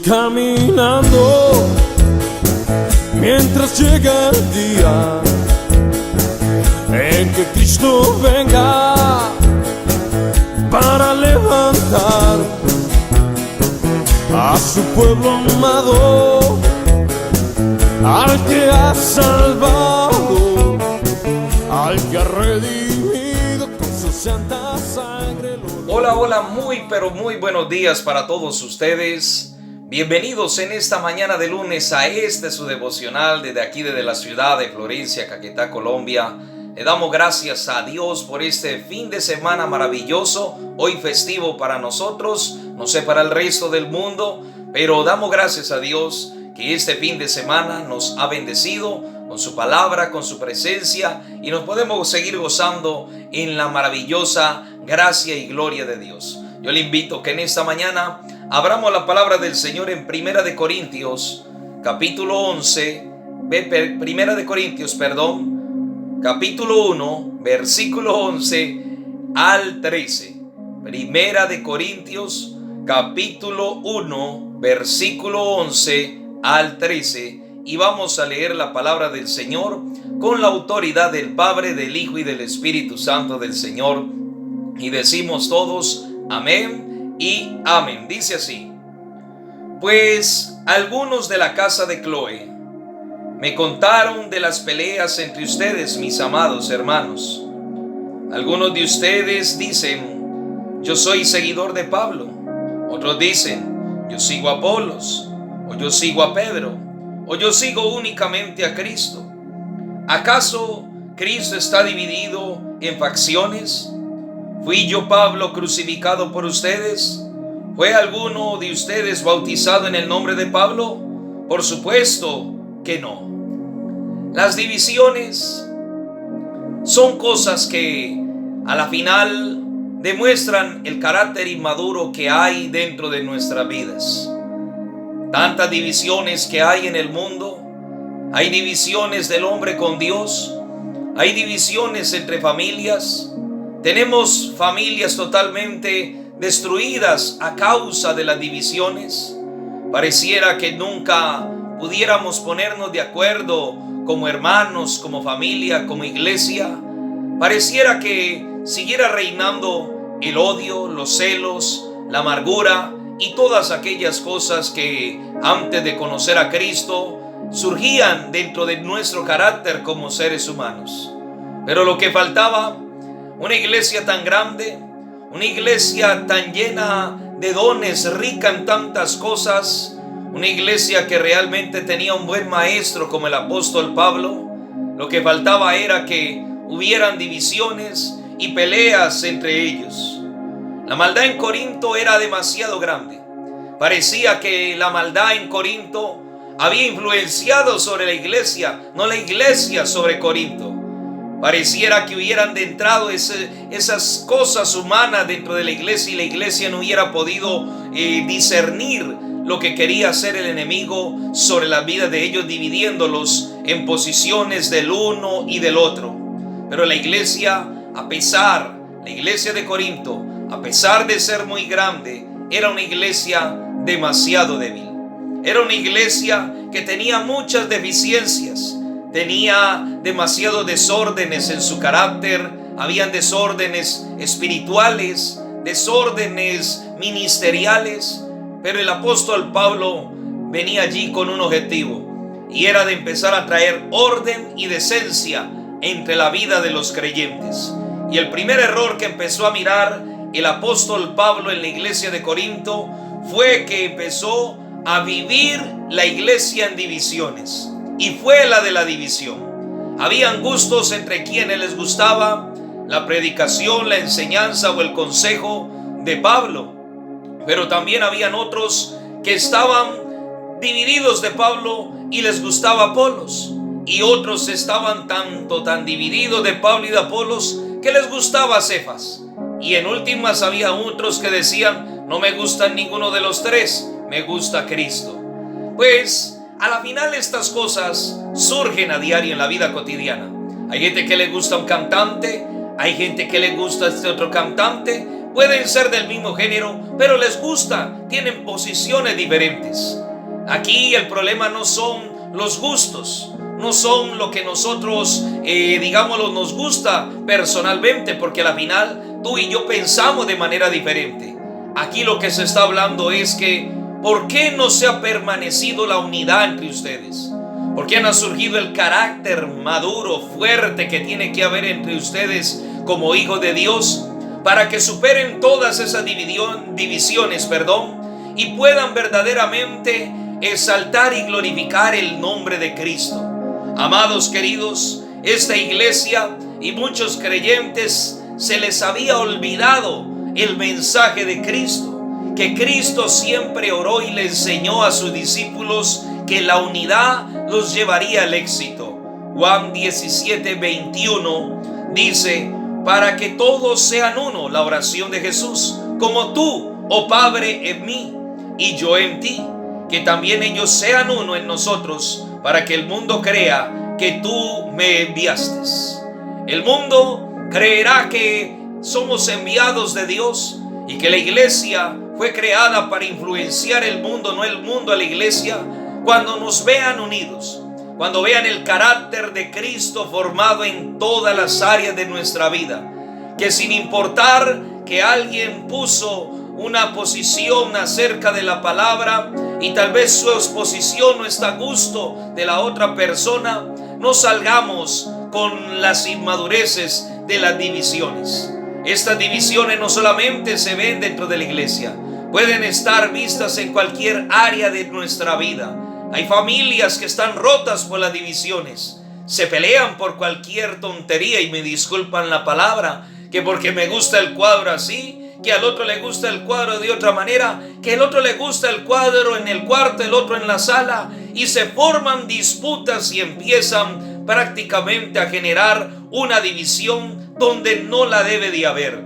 caminando mientras llega el día en que Cristo venga para levantar a su pueblo amado, al que ha salvado, al que ha redimido con su santa sangre. Hola, hola, muy pero muy buenos días para todos ustedes. Bienvenidos en esta mañana de lunes a su devocional desde aquí, desde la ciudad de Florencia, Caquetá, Colombia. Le damos gracias a Dios por este fin de semana maravilloso, hoy festivo para nosotros, no sé para el resto del mundo, pero damos gracias a Dios que este fin de semana nos ha bendecido con su palabra, con su presencia, y nos podemos seguir gozando en la maravillosa gracia y gloria de Dios. Yo le invito que en esta mañana abramos la palabra del Señor en Primera de Corintios, capítulo 1, versículo 11 al 13. Primera de Corintios, capítulo 1, versículo 11 al 13. Y vamos a leer la palabra del Señor con la autoridad del Padre, del Hijo y del Espíritu Santo del Señor. Y decimos todos, amén y amén. Dice así: pues algunos de la casa de Cloé me contaron de las peleas entre ustedes, mis amados hermanos. Algunos de ustedes dicen, yo soy seguidor de Pablo. Otros dicen, yo sigo a Apolos, o yo sigo a Pedro, o yo sigo únicamente a Cristo. ¿Acaso Cristo está dividido en facciones? ¿Fui yo, Pablo, crucificado por ustedes? ¿Fue alguno de ustedes bautizado en el nombre de Pablo? Por supuesto que no. Las divisiones son cosas que a la final demuestran el carácter inmaduro que hay dentro de nuestras vidas. Tantas divisiones que hay en el mundo. Hay divisiones del hombre con Dios. Hay divisiones entre familias. Tenemos familias totalmente destruidas a causa de las divisiones. Pareciera que nunca pudiéramos ponernos de acuerdo como hermanos, como familia, como iglesia. Pareciera que siguiera reinando el odio, los celos, la amargura y todas aquellas cosas que antes de conocer a Cristo surgían dentro de nuestro carácter como seres humanos. Pero lo que faltaba, una iglesia tan grande, una iglesia tan llena de dones, rica en tantas cosas, una iglesia que realmente tenía un buen maestro como el apóstol Pablo. Lo que faltaba era que hubieran divisiones y peleas entre ellos. La maldad en Corinto era demasiado grande. Parecía que la maldad en Corinto había influenciado sobre la iglesia, no la iglesia sobre Corinto. Pareciera que hubieran entrado esas cosas humanas dentro de la iglesia y la iglesia no hubiera podido discernir lo que quería hacer el enemigo sobre la vida de ellos, dividiéndolos en posiciones del uno y del otro. Pero la iglesia de Corinto, a pesar de ser muy grande, era una iglesia demasiado débil. Era una iglesia que tenía muchas deficiencias. Tenía demasiados desórdenes en su carácter. Habían desórdenes espirituales, desórdenes ministeriales. Pero el apóstol Pablo venía allí con un objetivo, y era de empezar a traer orden y decencia entre la vida de los creyentes. Y el primer error que empezó a mirar el apóstol Pablo en la iglesia de Corinto fue que empezó a vivir la iglesia en divisiones. Y fue la de la división. Habían gustos entre quienes les gustaba la predicación, la enseñanza o el consejo de Pablo. Pero también habían otros que estaban divididos de Pablo y les gustaba Apolos. Y otros estaban tan divididos de Pablo y de Apolos que les gustaba Cefas. Y en últimas había otros que decían, no me gustan ninguno de los tres, me gusta Cristo. Pues a la final estas cosas surgen a diario en la vida cotidiana. Hay gente que le gusta un cantante, hay gente que le gusta este otro cantante, pueden ser del mismo género, pero les gusta, tienen posiciones diferentes. Aquí el problema no son los gustos, no son lo que nosotros, digámoslo, nos gusta personalmente, porque al final tú y yo pensamos de manera diferente. Aquí lo que se está hablando es que ¿por qué no se ha permanecido la unidad entre ustedes? ¿Por qué no ha surgido el carácter maduro, fuerte que tiene que haber entre ustedes como hijos de Dios, para que superen todas esas divisiones, y puedan verdaderamente exaltar y glorificar el nombre de Cristo? Amados queridos, esta iglesia y muchos creyentes se les había olvidado el mensaje de Cristo, que Cristo siempre oró y le enseñó a sus discípulos que la unidad los llevaría al éxito. Juan 17:21 dice: para que todos sean uno, la oración de Jesús, como tú, oh Padre, en mí y yo en ti, que también ellos sean uno en nosotros, para que el mundo crea que tú me enviaste. El mundo creerá que somos enviados de Dios y que la iglesia fue creada para influenciar el mundo, no el mundo a la iglesia, cuando nos vean unidos, cuando vean el carácter de Cristo formado en todas las áreas de nuestra vida, que sin importar que alguien puso una posición acerca de la palabra y tal vez su exposición no está a gusto de la otra persona, no salgamos con las inmadureces de las divisiones. Estas divisiones no solamente se ven dentro de la iglesia, pueden estar vistas en cualquier área de nuestra vida. Hay familias que están rotas por las divisiones, se pelean por cualquier tontería, y me disculpan la palabra, que porque me gusta el cuadro así, que al otro le gusta el cuadro de otra manera, que el otro le gusta el cuadro en el cuarto, el otro en la sala, y se forman disputas y empiezan prácticamente a generar una división donde no la debe de haber.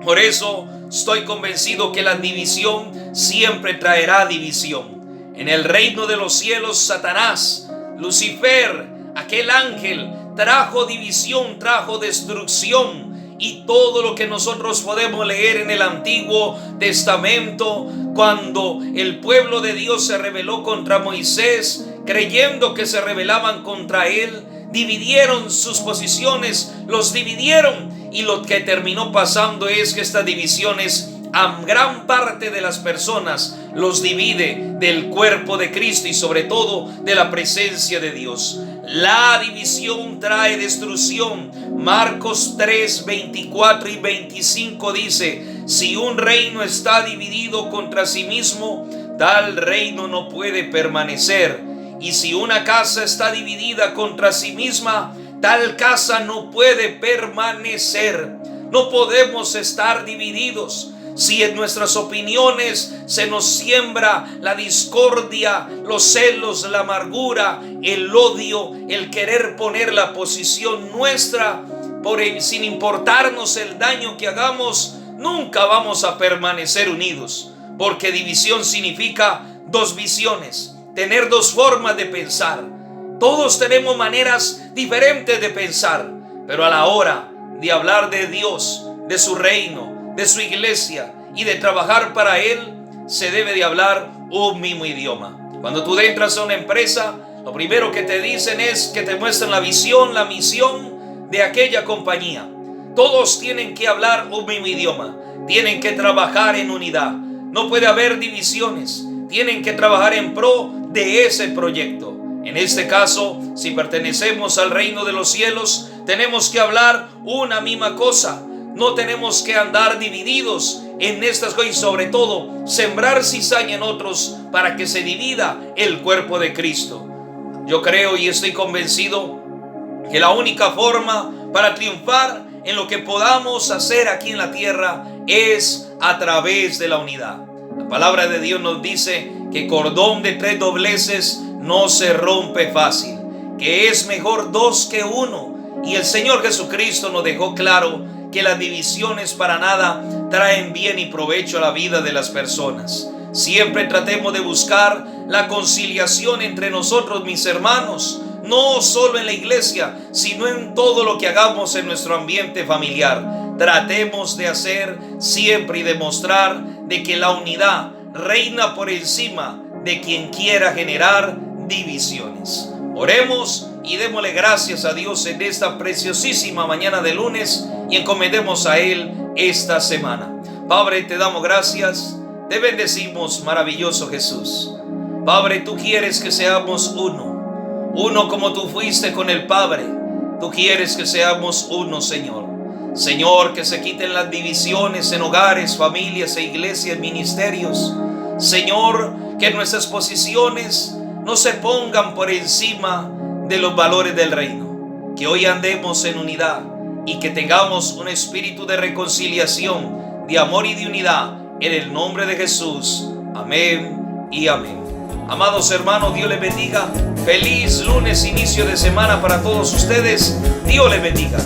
Por eso estoy convencido que la división siempre traerá división. En el reino de los cielos, Satanás, Lucifer, aquel ángel, trajo división, trajo destrucción. Y todo lo que nosotros podemos leer en el Antiguo Testamento, cuando el pueblo de Dios se rebeló contra Moisés, creyendo que se rebelaban contra él, dividieron sus posiciones, los dividieron, y lo que terminó pasando es que estas divisiones a gran parte de las personas los divide del cuerpo de Cristo y sobre todo de la presencia de Dios. La división trae destrucción. Marcos 3, 24 y 25 dice: si un reino está dividido contra sí mismo, tal reino no puede permanecer. Y si una casa está dividida contra sí misma, tal casa no puede permanecer. No podemos estar divididos. Si en nuestras opiniones se nos siembra la discordia, los celos, la amargura, el odio, el querer poner la posición nuestra sin importarnos el daño que hagamos, nunca vamos a permanecer unidos, porque división significa dos visiones, tener dos formas de pensar. Todos tenemos maneras diferentes de pensar, pero a la hora de hablar de Dios, de su reino, de su iglesia y de trabajar para Él, se debe de hablar un mismo idioma. Cuando tú entras a una empresa, lo primero que te dicen es que te muestran la visión, la misión de aquella compañía. Todos tienen que hablar un mismo idioma, tienen que trabajar en unidad, no puede haber divisiones, tienen que trabajar en pro de ese proyecto. En este caso, si pertenecemos al reino de los cielos, tenemos que hablar una misma cosa. No tenemos que andar divididos en estas cosas y sobre todo sembrar cizaña en otros para que se divida el cuerpo de Cristo. Yo creo y estoy convencido que la única forma para triunfar en lo que podamos hacer aquí en la tierra es a través de la unidad. La palabra de Dios nos dice que cordón de 3 dobleces no se rompe fácil, que es mejor 2 que 1. Y el Señor Jesucristo nos dejó claro que las divisiones para nada traen bien y provecho a la vida de las personas. Siempre tratemos de buscar la conciliación entre nosotros, mis hermanos, no solo en la iglesia, sino en todo lo que hagamos en nuestro ambiente familiar. tratemos de hacer siempre y demostrar de que la unidad reina por encima de quien quiera generar divisiones. Oremos y démosle gracias a Dios en esta preciosísima mañana de lunes y encomendemos a Él esta semana. Padre, te damos gracias, te bendecimos, maravilloso Jesús. Padre, tú quieres que seamos uno como tú fuiste con el Padre. Tú quieres que seamos uno, Señor. Señor, que se quiten las divisiones en hogares, familias e iglesias, ministerios. Señor, que nuestras posiciones no se pongan por encima de los valores del reino. Que hoy andemos en unidad y que tengamos un espíritu de reconciliación, de amor y de unidad, en el nombre de Jesús. Amén y amén. Amados hermanos, Dios les bendiga. Feliz lunes, inicio de semana para todos ustedes. Dios les bendiga.